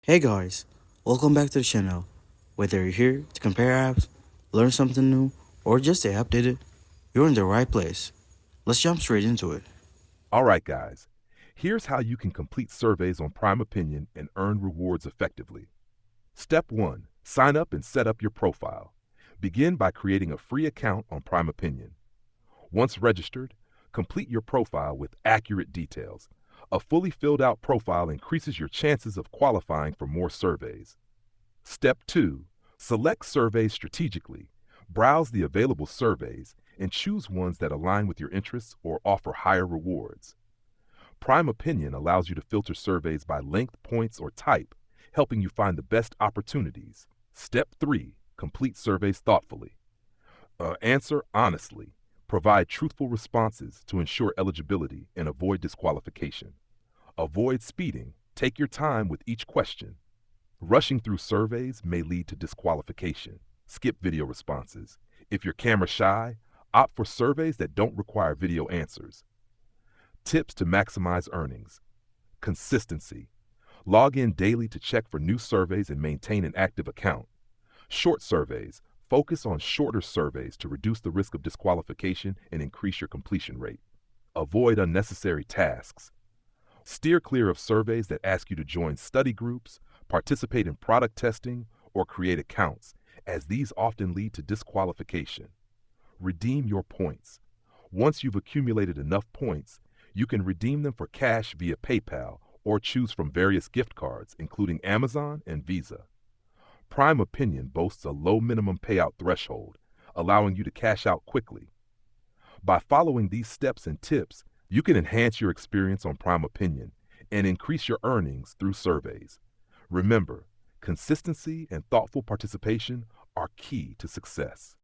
Hey guys, welcome back to the channel. Whether you're here to compare apps, learn something new, or just stay updated, you're in the right place. Let's jump straight into it. All right, guys, here's how you can complete surveys on Prime Opinion and earn rewards effectively. Step 1. Sign up and set up your profile. Begin by creating a free account on Prime Opinion. Once registered, complete your profile with accurate details. A fully filled out profile increases your chances of qualifying for more surveys. Step 2. Select surveys strategically. Browse the available surveys and choose ones that align with your interests or offer higher rewards. Prime Opinion allows you to filter surveys by length, points, or type, helping you find the best opportunities. Step 3. Complete surveys thoughtfully. Answer honestly. Provide truthful responses to ensure eligibility and avoid disqualification. Avoid speeding. Take your time with each question. Rushing through surveys may lead to disqualification. Skip video responses. If you're camera shy, opt for surveys that don't require video answers. Tips to maximize earnings. Consistency. Log in daily to check for new surveys and maintain an active account. Short surveys. Focus on shorter surveys to reduce the risk of disqualification and increase your completion rate. Avoid unnecessary tasks. Steer clear of surveys that ask you to join study groups, participate in product testing, or create accounts, as these often lead to disqualification. Redeem your points. Once you've accumulated enough points, you can redeem them for cash via PayPal or choose from various gift cards, including Amazon and Visa. Prime Opinion boasts a low minimum payout threshold, allowing you to cash out quickly. By following these steps and tips, you can enhance your experience on Prime Opinion and increase your earnings through surveys. Remember, consistency and thoughtful participation are key to success.